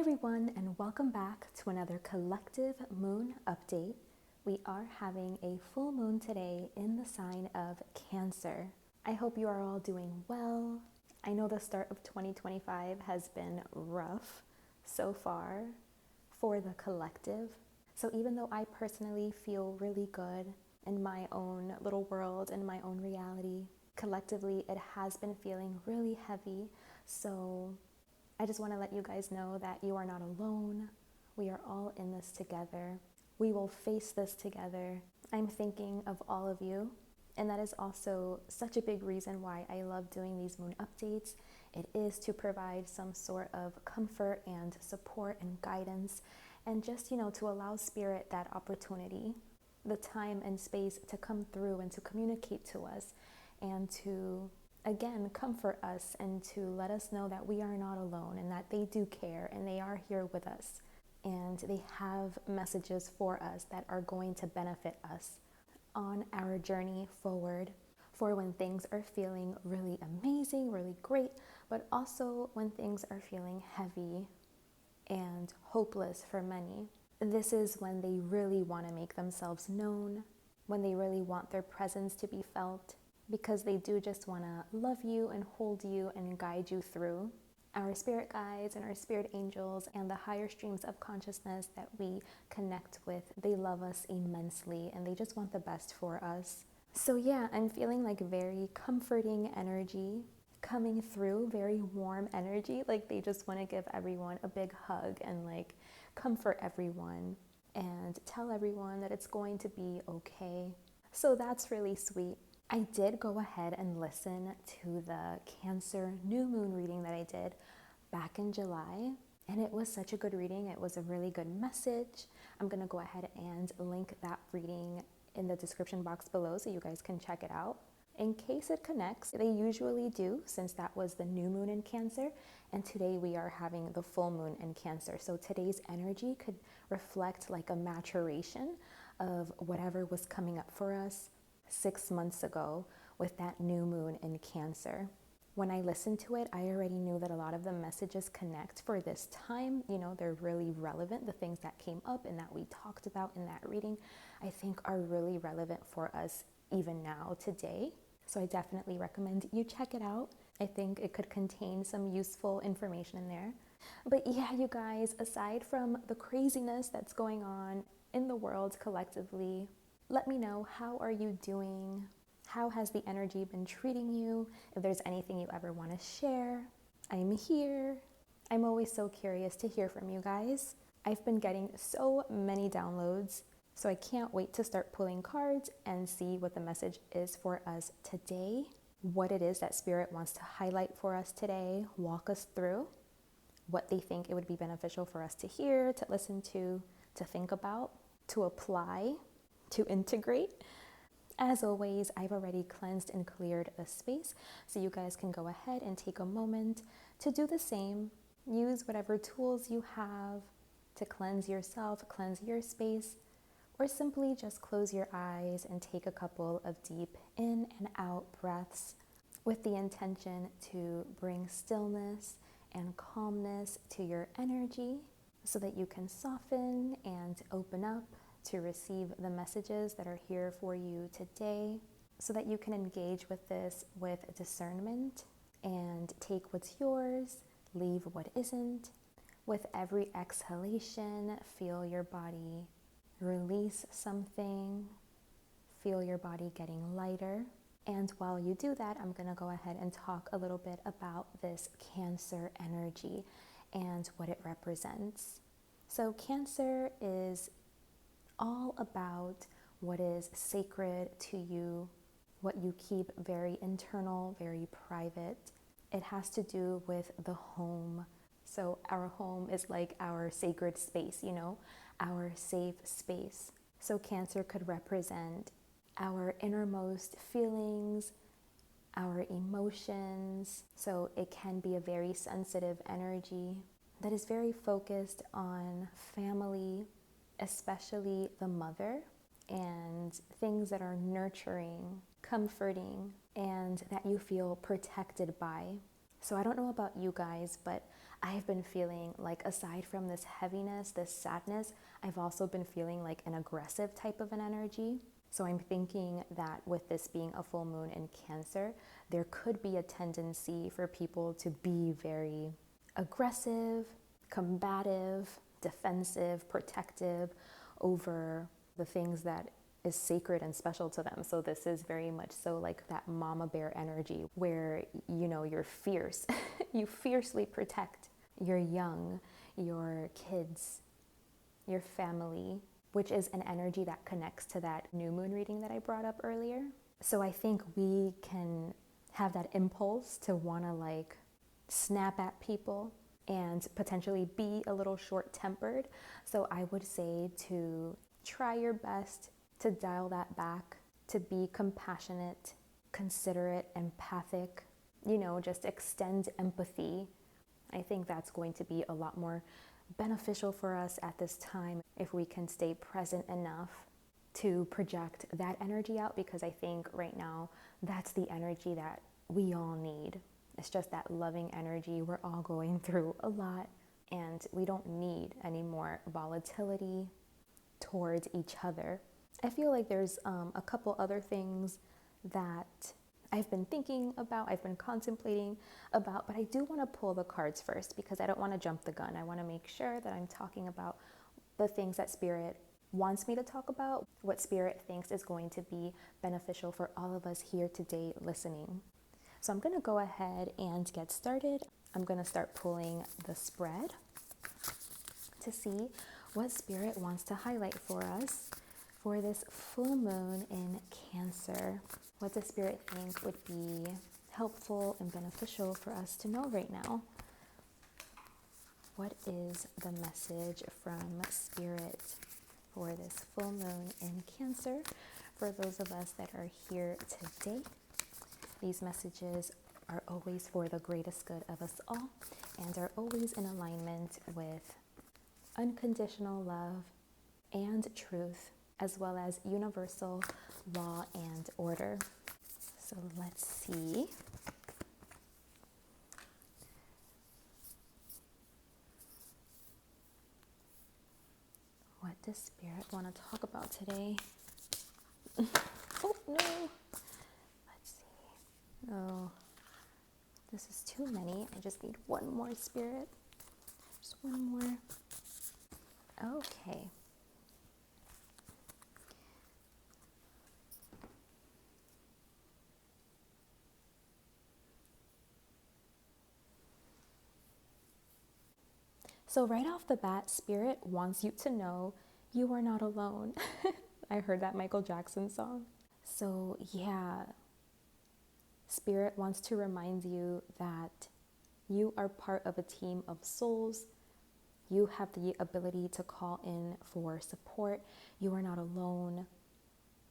everyone, and welcome back to another collective moon update. We are having a full moon today in the sign of Cancer. I hope you are all doing well. I know the start of 2025 has been rough so far for the collective. So even though I personally feel really good in my own little world and my own reality, collectively it has been feeling really heavy. So I just want to let you guys know that you are not alone. We are all in this together. We will face this together. I'm thinking of all of you, and that is also such a big reason why I love doing these moon updates. It is to provide some sort of comfort and support and guidance, and just, to allow spirit that opportunity, the time and space to come through and to communicate to us and to again comfort us and to let us know that we are not alone and that they do care and they are here with us and they have messages for us that are going to benefit us on our journey forward, for when things are feeling really amazing, really great, but also when things are feeling heavy and hopeless for many. This is when they really want to make themselves known, when they really want their presence to be felt, because they do just want to love you and hold you and guide you through. Our spirit guides and our spirit angels and the higher streams of consciousness that we connect with, they love us immensely and they just want the best for us. So yeah, I'm feeling like very comforting energy coming through, very warm energy. Like they just want to give everyone a big hug and like comfort everyone and tell everyone that it's going to be okay. So that's really sweet. I did go ahead and listen to the Cancer new moon reading that I did back in July, and it was such a good reading. It was a really good message. I'm going to go ahead and link that reading in the description box below so you guys can check it out. In case it connects, they usually do, since that was the new moon in Cancer, and today we are having the full moon in Cancer. So today's energy could reflect like a maturation of whatever was coming up for us 6 months ago with that new moon in Cancer. When I listened to it, I already knew that a lot of the messages connect for this time. They're really relevant. The things that came up and that we talked about in that reading, I think are really relevant for us even now today. So I definitely recommend you check it out. I think it could contain some useful information in there. But yeah, you guys, aside from the craziness that's going on in the world collectively, let me know, how are you doing? How has the energy been treating you? If there's anything you ever want to share, I'm here. I'm always so curious to hear from you guys. I've been getting so many downloads, so I can't wait to start pulling cards and see what the message is for us today, what it is that Spirit wants to highlight for us today, walk us through, what they think it would be beneficial for us to hear, to listen to think about, to apply, to integrate. As always, I've already cleansed and cleared the space, so you guys can go ahead and take a moment to do the same. Use whatever tools you have to cleanse yourself, cleanse your space, or simply just close your eyes and take a couple of deep in and out breaths with the intention to bring stillness and calmness to your energy so that you can soften and open up to receive the messages that are here for you today, so that you can engage with this with discernment and take what's yours, leave what isn't. With every exhalation, feel your body release something, feel your body getting lighter. And while you do that, I'm going to go ahead and talk a little bit about this Cancer energy and what it represents. So Cancer is all about what is sacred to you, what you keep very internal, very private. It has to do with the home. So our home is like our sacred space, our safe space. So Cancer could represent our innermost feelings, our emotions. So it can be a very sensitive energy that is very focused on family, especially the mother, and things that are nurturing, comforting, and that you feel protected by. So I don't know about you guys, but I've been feeling like, aside from this heaviness, this sadness, I've also been feeling like an aggressive type of an energy. So I'm thinking that with this being a full moon in Cancer, there could be a tendency for people to be very aggressive, combative, defensive, protective over the things that is sacred and special to them. So this is very much so like that mama bear energy where, you know, you're fierce. You fiercely protect your young, your kids, your family, which is an energy that connects to that new moon reading that I brought up earlier. So I think we can have that impulse to want to like snap at people and potentially be a little short-tempered. So I would say to try your best to dial that back, to be compassionate, considerate, empathic, you know, just extend empathy. I think that's going to be a lot more beneficial for us at this time if we can stay present enough to project that energy out, because I think right now that's the energy that we all need. It's just that loving energy. We're all going through a lot and we don't need any more volatility towards each other. I feel like there's a couple other things that I've been thinking about, I've been contemplating about, but I do want to pull the cards first because I don't want to jump the gun. I want to make sure that I'm talking about the things that Spirit wants me to talk about, what Spirit thinks is going to be beneficial for all of us here today listening. So I'm going to go ahead and get started. I'm going to start pulling the spread to see what Spirit wants to highlight for us for this full moon in Cancer. What does Spirit think would be helpful and beneficial for us to know right now? What is the message from Spirit for this full moon in Cancer? For those of us that are here today, these messages are always for the greatest good of us all and are always in alignment with unconditional love and truth, as well as universal law and order. So let's see. What does Spirit want to talk about today? Oh, no. Let's see. Oh, this is too many. I just need one more, Spirit. Just one more. Okay. So right off the bat, Spirit wants you to know you are not alone. I heard that Michael Jackson song. So yeah, Spirit wants to remind you that you are part of a team of souls. You have the ability to call in for support. You are not alone.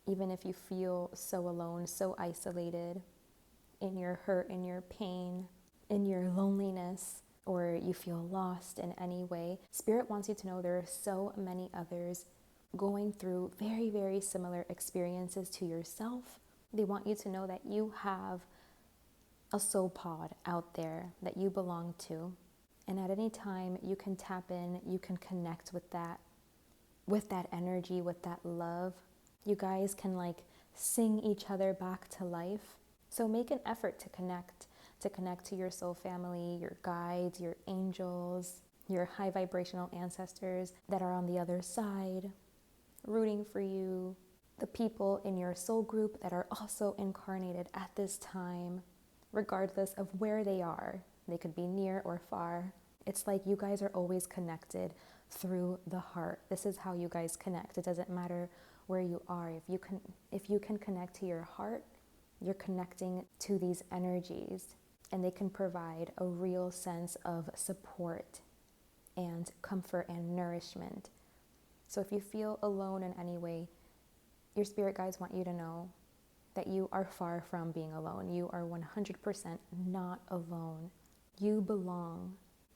Even if you feel so alone, so isolated in your hurt, in your pain, in your loneliness, or you feel lost in any way, Spirit wants you to know there are so many others going through very, very similar experiences to yourself. They want you to know that you have a soul pod out there that you belong to. And at any time you can tap in, you can connect with that energy, with that love. You guys can like sing each other back to life. So make an effort to connect to your soul family, your guides, your angels, your high vibrational ancestors that are on the other side, rooting for you, the people in your soul group that are also incarnated at this time, regardless of where they are. They could be near or far. It's like you guys are always connected through the heart. This is how you guys connect. It doesn't matter where you are. If you can connect to your heart, you're connecting to these energies, and they can provide a real sense of support and comfort and nourishment. So if you feel alone in any way, your spirit guides want you to know that you are far from being alone. You are 100% not alone. You belong.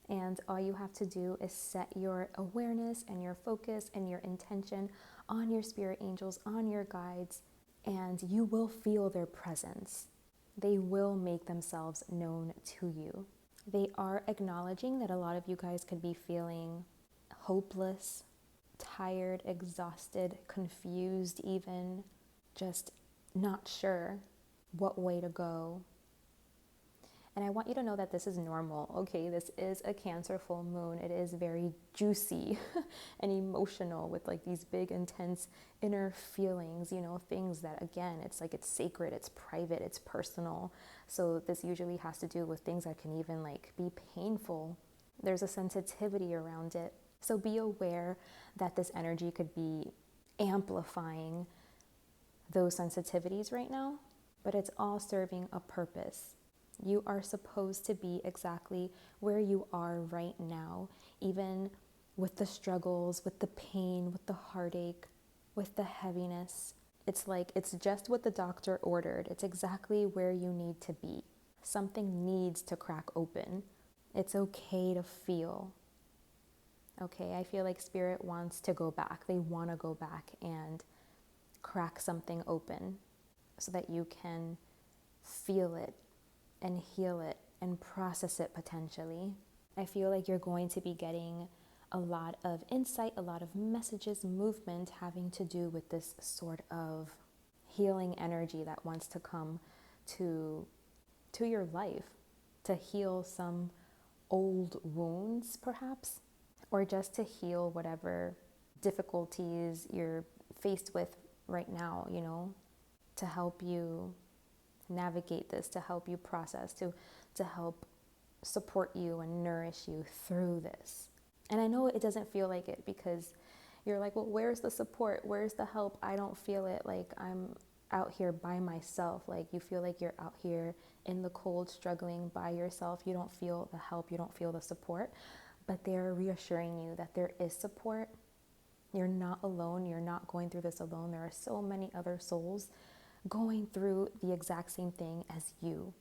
And all you have to do is set your awareness and your focus and your intention on your spirit angels, on your guides, and you will feel their presence. They will make themselves known to you. They are acknowledging that a lot of you guys could be feeling hopeless, tired, exhausted, confused even, just not sure what way to go. And I want you to know that this is normal, okay? This is a Cancer full moon. It is very juicy and emotional with like these big, intense inner feelings, you know, things that, again, it's like it's sacred, it's private, it's personal. So this usually has to do with things that can even like be painful. There's a sensitivity around it. So be aware that this energy could be amplifying those sensitivities right now, but it's all serving a purpose. You are supposed to be exactly where you are right now, even with the struggles, with the pain, with the heartache, with the heaviness. It's like it's just what the doctor ordered. It's exactly where you need to be. Something needs to crack open. It's okay to feel. Okay, I feel like Spirit wants to go back. They want to go back and crack something open so that you can feel it and heal it and process it potentially. I feel like you're going to be getting a lot of insight, a lot of messages, movement having to do with this sort of healing energy that wants to come to your life, to heal some old wounds perhaps, or just to heal whatever difficulties you're faced with right now, you know, to help you navigate this, to help you process, to help support you and nourish you through this. And I know it doesn't feel like it because you're like, well, where's the support? Where's the help? I don't feel it. Like I'm out here by myself. Like you feel like you're out here in the cold, struggling by yourself. You don't feel the help. You don't feel the support. But they're reassuring you that there is support. You're not alone. You're not going through this alone. There are so many other souls going through the exact same thing as you.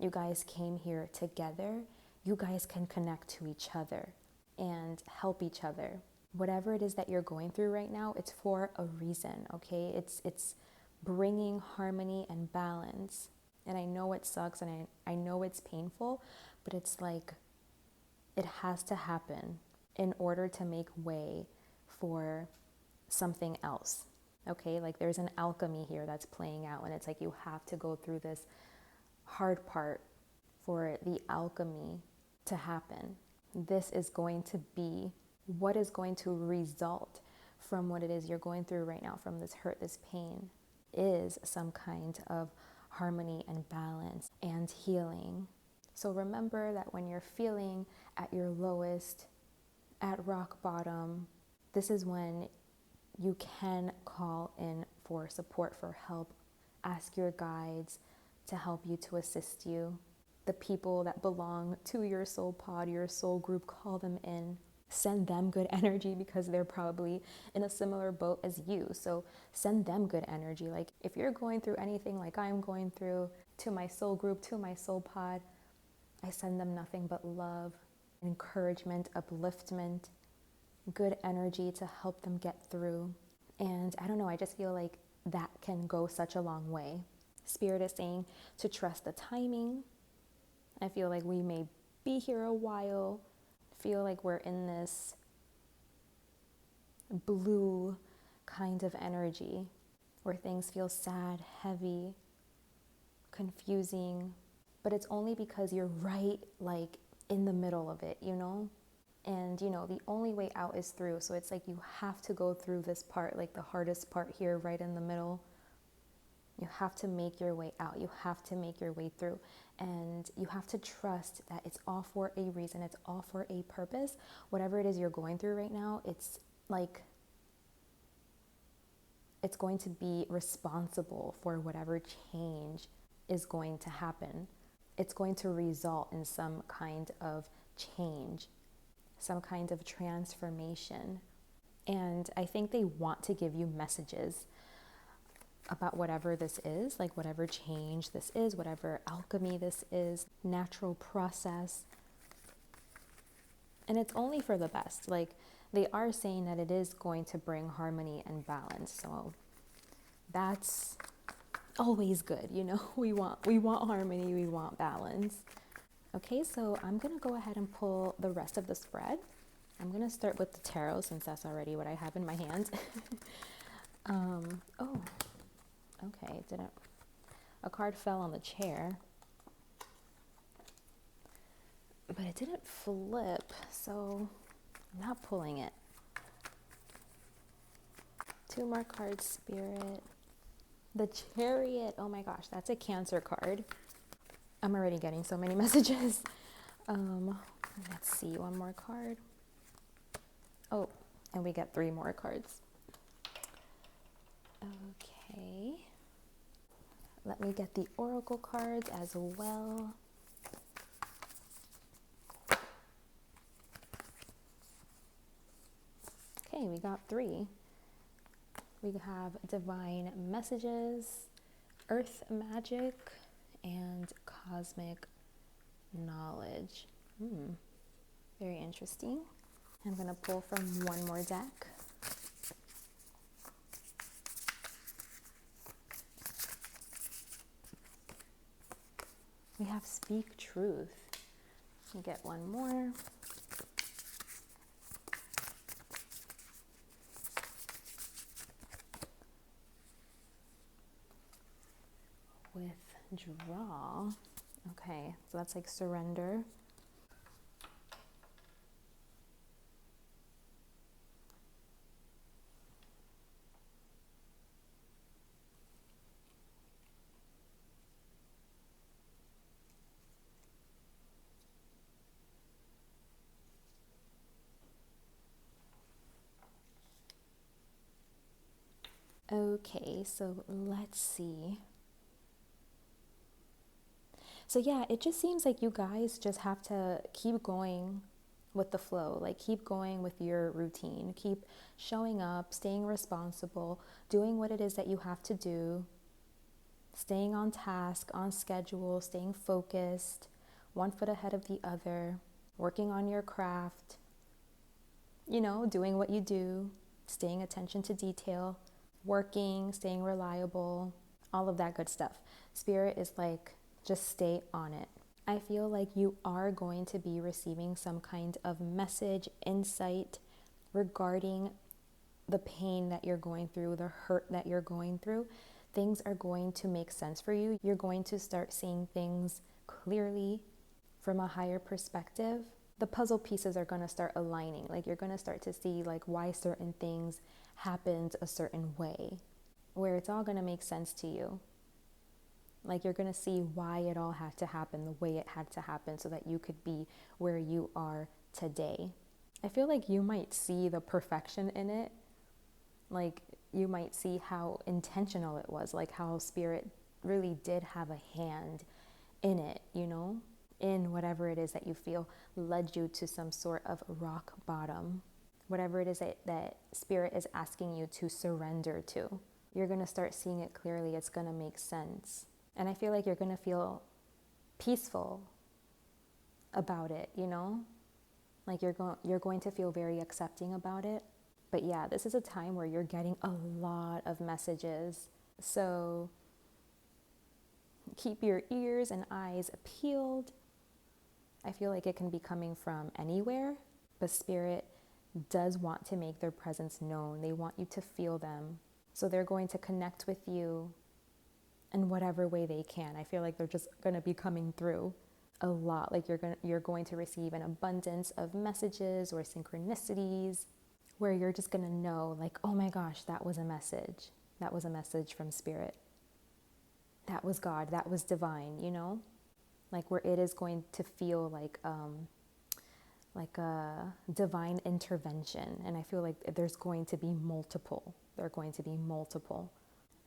You guys came here together. You guys can connect to each other and help each other. Whatever it is that you're going through right now, it's for a reason, okay? It's bringing harmony and balance. And I know it sucks and I know it's painful, but it's like it has to happen in order to make way for something else. Okay, like there's an alchemy here that's playing out, and it's like you have to go through this hard part for the alchemy to happen. This is going to be what is going to result from what it is you're going through right now, from this hurt, this pain, is some kind of harmony and balance and healing. So remember that when you're feeling at your lowest, at rock bottom, this is when you can call in for support, for help. Ask your guides to help you, to assist you. The people that belong to your soul pod, your soul group, call them in. Send them good energy because they're probably in a similar boat as you. So send them good energy. Like if you're going through anything like I'm going through, to my soul group, to my soul pod, I send them nothing but love, encouragement, upliftment, good energy to help them get through. And I don't know, I just feel like that can go such a long way. Spirit is saying to trust the timing. I feel like we may be here a while, feel like we're in this blue kind of energy where things feel sad, heavy, confusing, but it's only because you're right like in the middle of it, you know? And, you know, the only way out is through. So it's like you have to go through this part, like the hardest part here, right in the middle. You have to make your way out. You have to make your way through. And you have to trust that it's all for a reason. It's all for a purpose. Whatever it is you're going through right now, it's like, it's going to be responsible for whatever change is going to happen. It's going to result in some kind of change, some kind of transformation. And I think they want to give you messages about whatever this is, like whatever change this is, whatever alchemy this is, natural process. And it's only for the best. Like they are saying that it is going to bring harmony and balance. So that's always good, you know. We want harmony, we want balance. Okay, so I'm gonna go ahead and pull the rest of the spread. I'm gonna start with the tarot since that's already what I have in my hand. Oh, okay, didn't, a card fell on the chair, but it didn't flip, so I'm not pulling it. 2 more cards, Spirit. The Chariot, oh my gosh, that's a Cancer card. I'm already getting so many messages. Let's see, 1 more card. Oh, and we get 3 more cards. Okay. Let me get the Oracle cards as well. Okay, we got 3. We have Divine Messages, Earth Magic, and Cosmic Knowledge. Very interesting. I'm going to pull from 1 more deck. We have Speak Truth. We'll get 1 more. Withdraw. Okay, so that's like surrender. Okay, so let's see. So yeah, it just seems like you guys just have to keep going with the flow, like keep going with your routine, keep showing up, staying responsible, doing what it is that you have to do, staying on task, on schedule, staying focused, 1 foot ahead of the other, working on your craft, you know, doing what you do, staying attention to detail, working, staying reliable, all of that good stuff. Spirit is like, just stay on it. I feel like you are going to be receiving some kind of message, insight regarding the pain that you're going through, the hurt that you're going through. Things are going to make sense for you. You're going to start seeing things clearly from a higher perspective. The puzzle pieces are going to start aligning. Like you're going to start to see like why certain things happened a certain way, where it's all going to make sense to you. Like you're going to see why it all had to happen the way it had to happen so that you could be where you are today. I feel like you might see the perfection in it. Like you might see how intentional it was, like how Spirit really did have a hand in it, you know, in whatever it is that you feel led you to some sort of rock bottom, whatever it is that Spirit is asking you to surrender to. You're going to start seeing it clearly. It's going to make sense. And I feel like you're going to feel peaceful about it, you know? Like you're going to feel very accepting about it. But yeah, this is a time where you're getting a lot of messages. So keep your ears and eyes peeled. I feel like it can be coming from anywhere, but Spirit does want to make their presence known. They want you to feel them. So they're going to connect with you in whatever way they can. I feel like they're just going to be coming through a lot. Like you're going to receive an abundance of messages or synchronicities where you're just going to know like, oh my gosh, that was a message. That was a message from Spirit. That was God. That was divine, you know? Like where it is going to feel like a divine intervention. And I feel like there's going to be multiple. There are going to be multiple.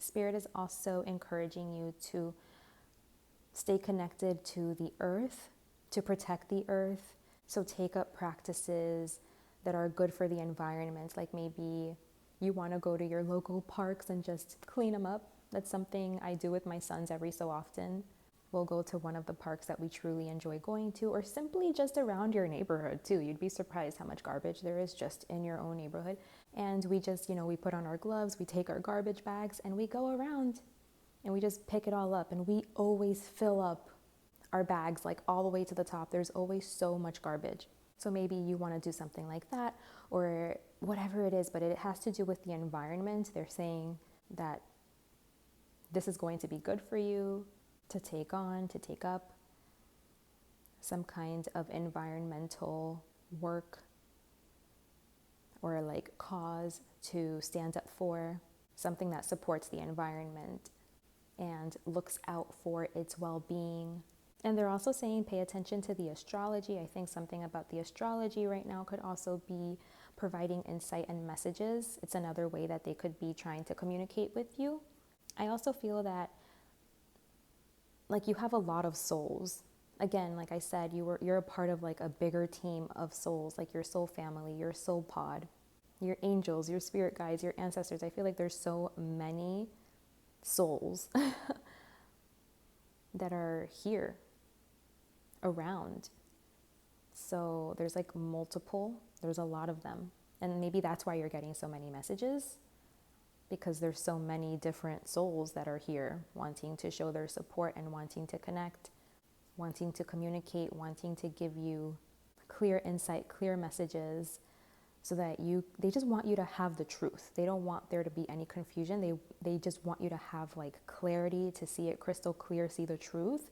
Spirit is also encouraging you to stay connected to the earth, to protect the earth. So take up practices that are good for the environment. Like maybe you want to go to your local parks and just clean them up. That's something I do with my sons every so often. We'll go to one of the parks that we truly enjoy going to, or simply just around your neighborhood too. You'd be surprised how much garbage there is just in your own neighborhood. And we just, we put on our gloves, we take our garbage bags, and we go around and we just pick it all up, and we always fill up our bags like all the way to the top. There's always so much garbage. So maybe you want to do something like that, or whatever it is, but it has to do with the environment. They're saying that this is going to be good for you to take on, to take up some kind of environmental work or like cause to stand up for, something that supports the environment and looks out for its well-being. And they're also saying pay attention to the astrology. I think something about the astrology right now could also be providing insight and messages. It's another way that they could be trying to communicate with you. I also feel that like you have a lot of souls. Again, like I said, you're a part of like a bigger team of souls, like your soul family, your soul pod, your angels, your spirit guides, your ancestors. I feel like there's so many souls that are here around. So there's like there's a lot of them. And maybe that's why you're getting so many messages, because there's so many different souls that are here wanting to show their support and wanting to connect, wanting to communicate, wanting to give you clear insight, clear messages, so that they just want you to have the truth. They don't want there to be any confusion. They just want you to have like clarity, to see it crystal clear, see the truth,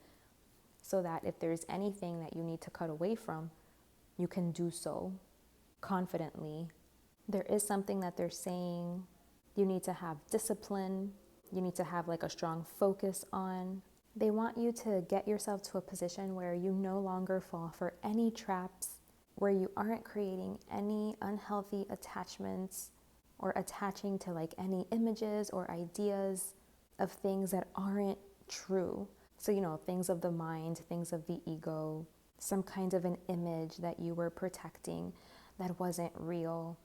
so that if there's anything that you need to cut away from, you can do so confidently. There is something that they're saying you need to have discipline, you need to have like a strong focus on. They want you to get yourself to a position where you no longer fall for any traps, where you aren't creating any unhealthy attachments or attaching to like any images or ideas of things that aren't true. So, things of the mind, things of the ego, some kind of an image that you were protecting that wasn't real.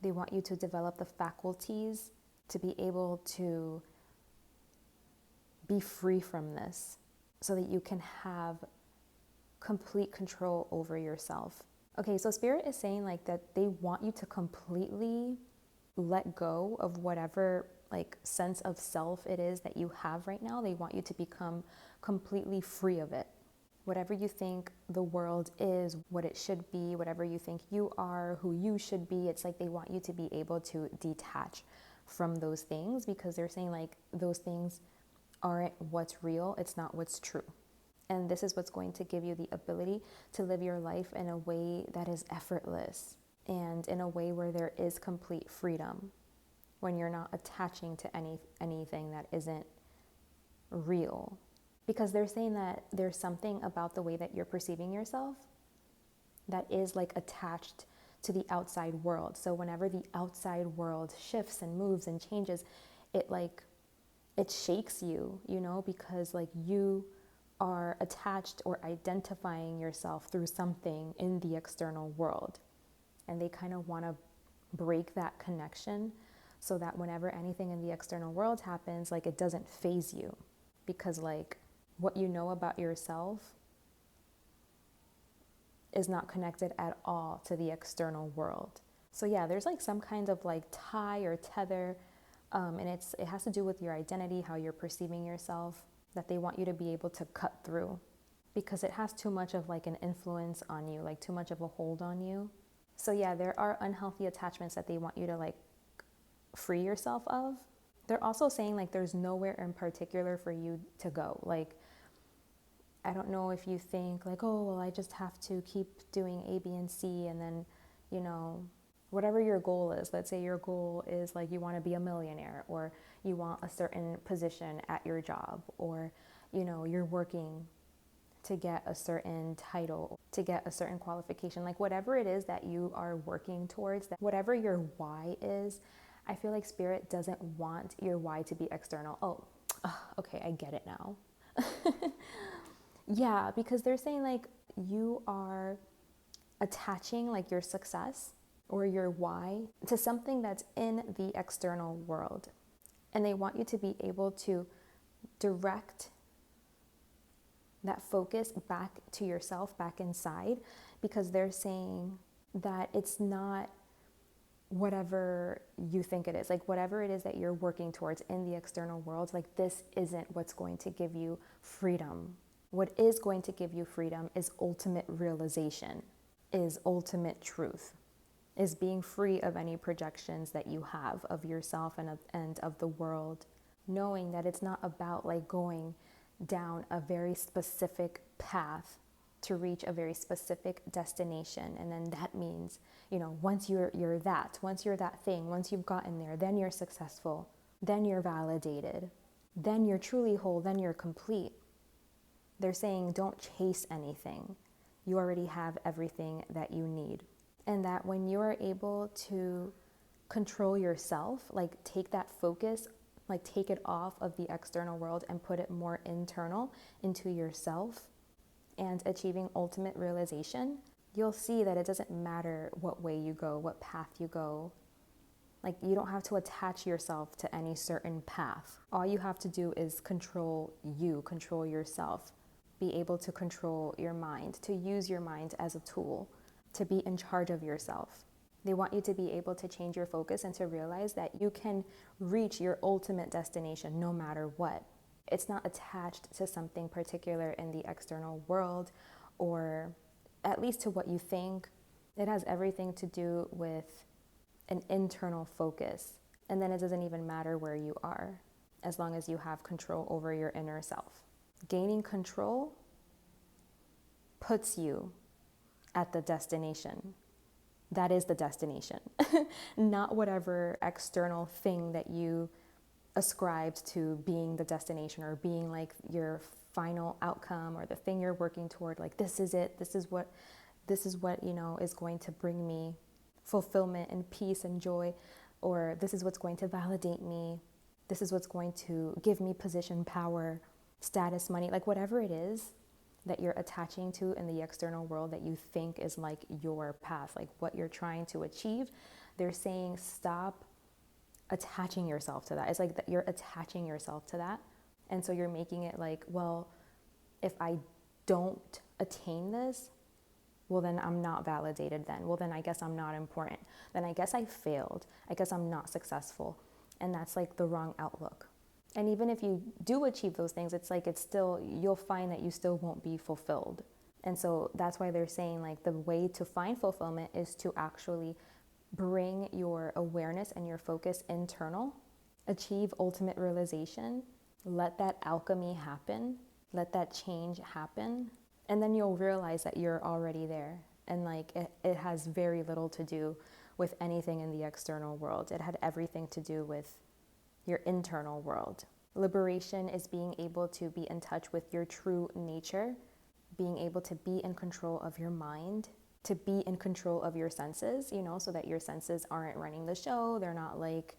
They want you to develop the faculties to be able to be free from this, so that you can have complete control over yourself. Okay, so Spirit is saying like that they want you to completely let go of whatever like sense of self it is that you have right now. They want you to become completely free of it. Whatever you think the world is, what it should be, whatever you think you are, who you should be, it's like they want you to be able to detach from those things, because they're saying like those things aren't what's real, it's not what's true. And this is what's going to give you the ability to live your life in a way that is effortless and in a way where there is complete freedom, when you're not attaching to anything that isn't real. Because they're saying that there's something about the way that you're perceiving yourself that is like attached to the outside world. So whenever the outside world shifts and moves and changes, it shakes you, because like you are attached or identifying yourself through something in the external world. And they kind of want to break that connection, so that whenever anything in the external world happens, like it doesn't faze you, because like what you know about yourself is not connected at all to the external world. So yeah, there's like some kind of like tie or tether, and it has to do with your identity, how you're perceiving yourself, that they want you to be able to cut through, because it has too much of like an influence on you, like too much of a hold on you. So yeah, there are unhealthy attachments that they want you to like free yourself of. They're also saying like there's nowhere in particular for you to go. Like, I don't know if you think like, oh, well, I just have to keep doing A, B, and C, and then, whatever your goal is. Let's say your goal is like you want to be a millionaire, or you want a certain position at your job, or, you're working to get a certain title, to get a certain qualification, like whatever it is that you are working towards, that whatever your why is, I feel like Spirit doesn't want your why to be external. Oh, okay, I get it now. Yeah, because they're saying like you are attaching like your success or your why to something that's in the external world. And they want you to be able to direct that focus back to yourself, back inside, because they're saying that it's not whatever you think it is, like whatever it is that you're working towards in the external world, like this isn't what's going to give you freedom. What is going to give you freedom is ultimate realization, is ultimate truth, is being free of any projections that you have of yourself and of the world, knowing that it's not about like going down a very specific path to reach a very specific destination. And then that means, once you're that thing, once you've gotten there, then you're successful, then you're validated, then you're truly whole, then you're complete. They're saying don't chase anything. You already have everything that you need. And that when you are able to control yourself, like take that focus, like take it off of the external world and put it more internal into yourself and achieving ultimate realization, you'll see that it doesn't matter what way you go, what path you go. Like you don't have to attach yourself to any certain path. All you have to do is control you, control yourself, be able to control your mind, to use your mind as a tool, to be in charge of yourself. They want you to be able to change your focus and to realize that you can reach your ultimate destination no matter what. It's not attached to something particular in the external world, or at least to what you think. It has everything to do with an internal focus. And then it doesn't even matter where you are, as long as you have control over your inner self. Gaining control puts you at the destination. That is the destination, not whatever external thing that you ascribed to being the destination or being like your final outcome or the thing you're working toward. Like, this is it. This is what, is going to bring me fulfillment and peace and joy, or this is what's going to validate me. This is what's going to give me position, power, status, money, like whatever it is that you're attaching to in the external world that you think is like your path, like what you're trying to achieve. They're saying stop attaching yourself to that. It's like that you're attaching yourself to that. And so you're making it like, well, if I don't attain this, well, then I'm not validated then. Well, then I guess I'm not important. Then I guess I failed. I guess I'm not successful. And that's like the wrong outlook. And even if you do achieve those things, it's like you'll find that you still won't be fulfilled. And so that's why they're saying like the way to find fulfillment is to actually bring your awareness and your focus internal, achieve ultimate realization, let that alchemy happen, let that change happen, and then you'll realize that you're already there. And like it has very little to do with anything in the external world. It had everything to do with your internal world. Liberation is being able to be in touch with your true nature, being able to be in control of your mind, to be in control of your senses, so that your senses aren't running the show. They're not like,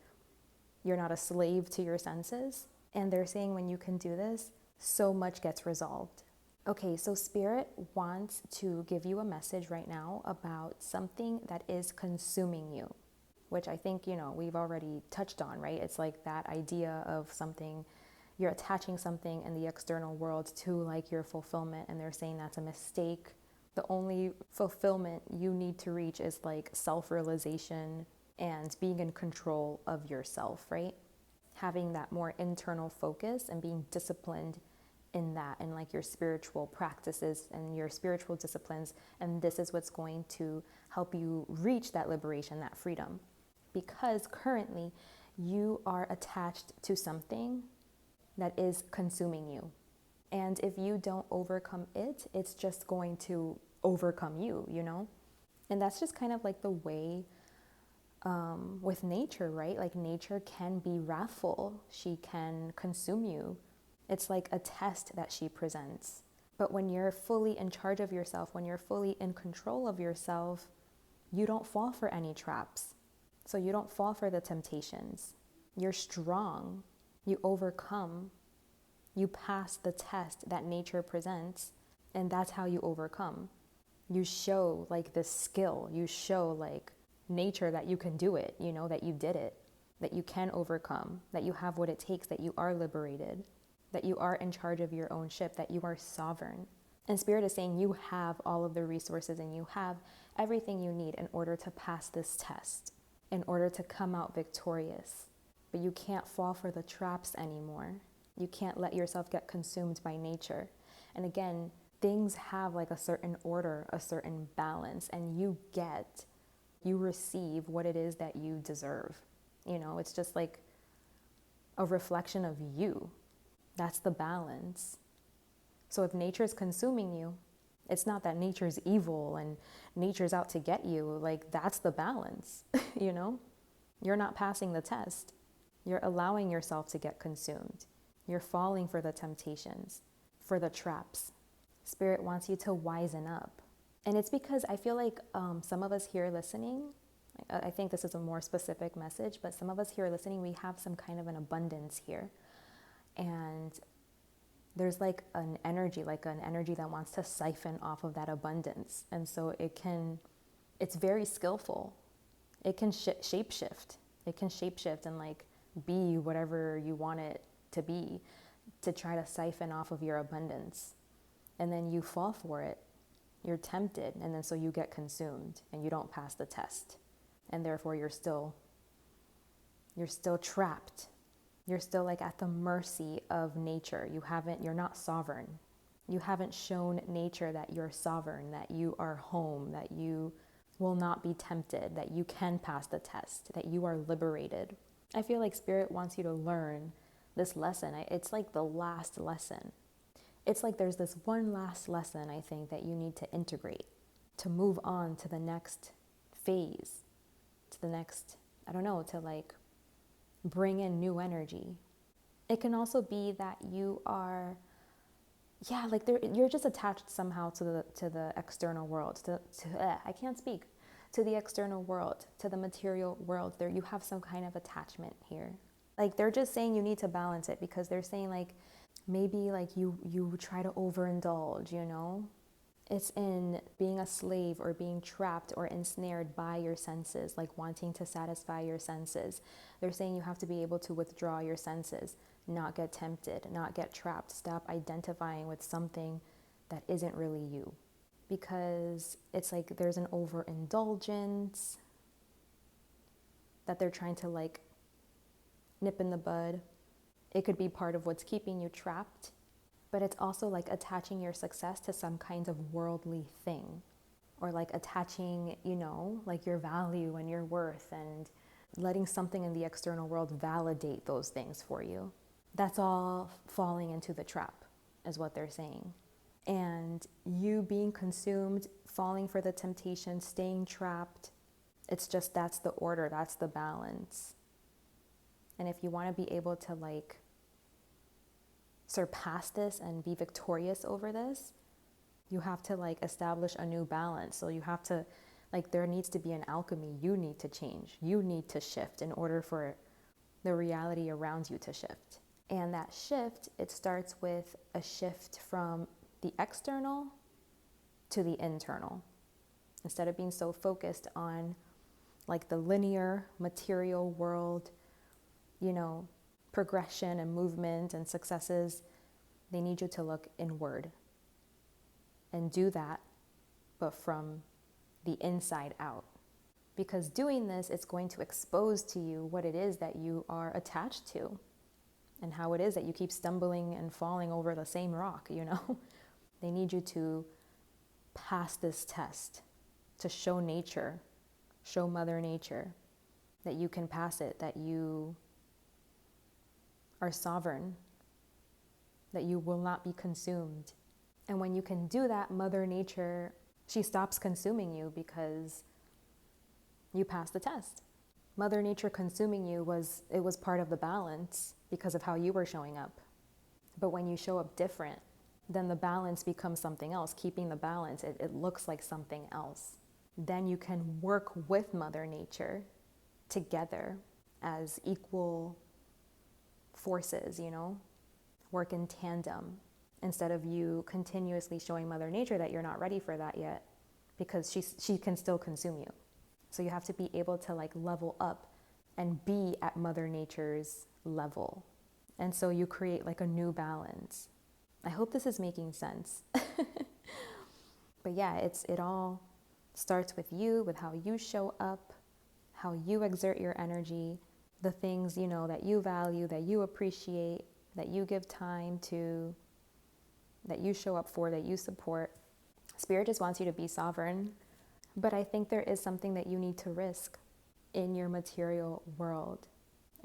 you're not a slave to your senses. And they're saying when you can do this, so much gets resolved. Okay, so Spirit wants to give you a message right now about something that is consuming you, which I think, we've already touched on, right? It's like that idea of something, you're attaching something in the external world to like your fulfillment, and they're saying that's a mistake. The only fulfillment you need to reach is like self-realization and being in control of yourself, right? Having that more internal focus and being disciplined in that, and like your spiritual practices and your spiritual disciplines. And this is what's going to help you reach that liberation, that freedom. Because currently you are attached to something that is consuming you. And if you don't overcome it, it's just going to overcome you, And that's just kind of like the way with nature, right? Like nature can be wrathful. She can consume you. It's like a test that she presents. But when you're fully in charge of yourself, when you're fully in control of yourself, you don't fall for any traps. So you don't fall for the temptations. You're strong. You overcome. You pass the test that nature presents, and that's how you overcome. You show like this skill. You show like nature that you can do it, that you did it, that you can overcome, that you have what it takes, that you are liberated, that you are in charge of your own ship, that you are sovereign. And Spirit is saying you have all of the resources and you have everything you need in order to pass this test. in order to come out victorious. But you can't fall for the traps anymore. You can't let yourself get consumed by nature. And again, things have like a certain order, a certain balance, and you receive what it is that you deserve. You know, it's just like a reflection of you. That's the balance. So if nature is consuming you, it's not that nature's evil and nature's out to get you. Like, that's the balance, you know? You're not passing the test. You're allowing yourself to get consumed. You're falling for the temptations, for the traps. Spirit wants you to wisen up. And it's because I feel like some of us here listening, I think this is a more specific message, but some of us here listening, we have some kind of an abundance here. And there's like an energy that wants to siphon off of that abundance. And so it's very skillful. It can shapeshift. It can shapeshift and like be whatever you want it to be, to try to siphon off of your abundance. And then you fall for it. You're tempted. And then so you get consumed and you don't pass the test. And therefore you're still trapped. You're still like at the mercy of nature. You're not sovereign. You haven't shown nature that you're sovereign, that you are home, that you will not be tempted, that you can pass the test, that you are liberated. I feel like Spirit wants you to learn this lesson. It's like the last lesson. It's like there's this one last lesson, I think, that you need to integrate to move on to the next phase, to the next, to like bring in new energy. It can also be that you are, you're just attached somehow to the external world, to the external world, to the material world. There, you have some kind of attachment here. Like, they're just saying you need to balance it, because they're saying like, maybe like you try to overindulge, you know? It's in being a slave or being trapped or ensnared by your senses, like wanting to satisfy your senses. They're saying you have to be able to withdraw your senses, not get tempted, not get trapped, stop identifying with something that isn't really you. Because it's like there's an overindulgence that they're trying to like nip in the bud. It could be part of what's keeping you trapped. But it's also like attaching your success to some kind of worldly thing, or like attaching, like your value and your worth, and letting something in the external world validate those things for you. That's all falling into the trap, is what they're saying. And you being consumed, falling for the temptation, staying trapped, it's just, that's the order, that's the balance. And if you want to be able to like surpass this and be victorious over this, you have to like establish a new balance. So you have to, like, there needs to be an alchemy. You need to change. You need to shift in order for the reality around you to shift. And that shift, it starts with a shift from the external to the internal. Instead of being so focused on like the linear material world, progression and movement and successes, they need you to look inward and do that, but from the inside out. Because doing this, it's going to expose to you what it is that you are attached to, and how it is that you keep stumbling and falling over the same rock, They need you to pass this test, to show nature, show Mother Nature that you can pass it, that you are sovereign, that you will not be consumed. And when you can do that, Mother Nature, she stops consuming you because you passed the test. Mother Nature consuming you was part of the balance because of how you were showing up. But when you show up different, then the balance becomes something else. Keeping the balance, it looks like something else. Then you can work with Mother Nature together as equal forces, work in tandem, instead of you continuously showing Mother Nature that you're not ready for that yet, because she can still consume you. So you have to be able to like level up and be at Mother Nature's level. And so you create like a new balance. I hope this is making sense. But yeah, it all starts with you, with how you show up, how you exert your energy, the things, you know, that you value, that you appreciate, that you give time to, that you show up for, that you support. Spirit just wants you to be sovereign. But I think there is something that you need to risk in your material world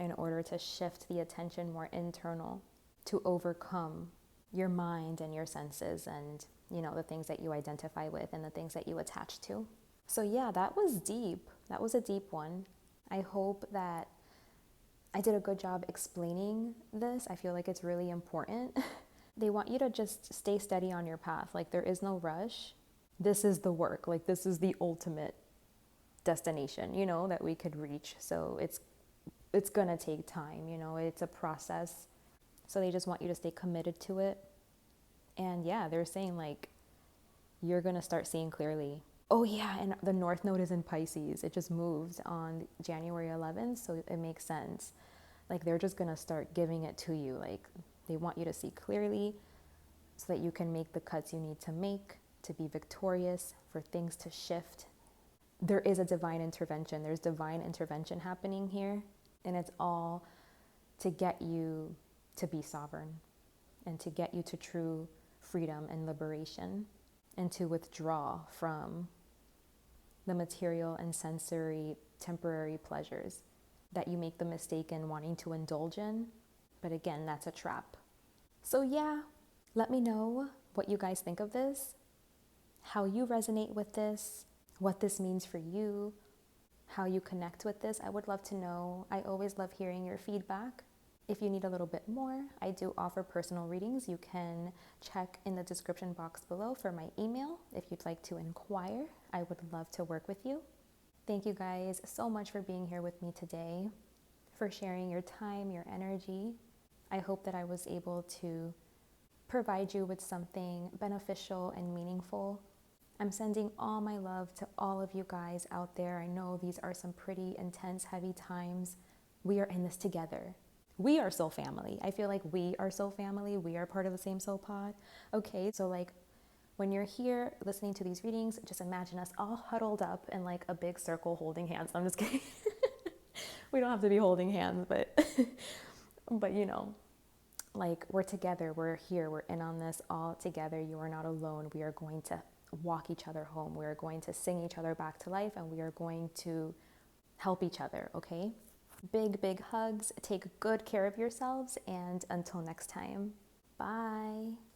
in order to shift the attention more internal, to overcome your mind and your senses and, you know, the things that you identify with and the things that you attach to. So yeah, that was deep. That was a deep one. I hope that I did a good job explaining this. I feel like it's really important. They want you to just stay steady on your path. Like, there is no rush. This is the work. Like, this is the ultimate destination, you know, that we could reach. So it's gonna take time, you know, it's a process. So they just want you to stay committed to it. And yeah, they're saying like, you're gonna start seeing clearly. Oh yeah, and the North Node is in Pisces. It just moved on January 11th, so it makes sense. Like, they're just gonna start giving it to you. Like, they want you to see clearly so that you can make the cuts you need to make to be victorious, for things to shift. There is a divine intervention. There's divine intervention happening here, and it's all to get you to be sovereign and to get you to true freedom and liberation, and to withdraw from the material and sensory temporary pleasures that you make the mistake in wanting to indulge in. But again, that's a trap. So yeah, let me know what you guys think of this, how you resonate with this, what this means for you, how you connect with this. I would love to know. I always love hearing your feedback. If you need a little bit more, I do offer personal readings. You can check in the description box below for my email if you'd like to inquire. I would love to work with you. Thank you guys so much for being here with me today, for sharing your time, your energy. I hope that I was able to provide you with something beneficial and meaningful. I'm sending all my love to all of you guys out there. I know these are some pretty intense, heavy times. We are in this together. We are soul family. I feel like we are soul family. We are part of the same soul pod. Okay, so like, when you're here listening to these readings, just imagine us all huddled up in like a big circle holding hands. I'm just kidding. We don't have to be holding hands, but you know, like, we're together, we're here, we're in on this all together. You are not alone. We are going to walk each other home. We are going to sing each other back to life, and we are going to help each other, okay? Big, big hugs. Take good care of yourselves, and until next time, bye.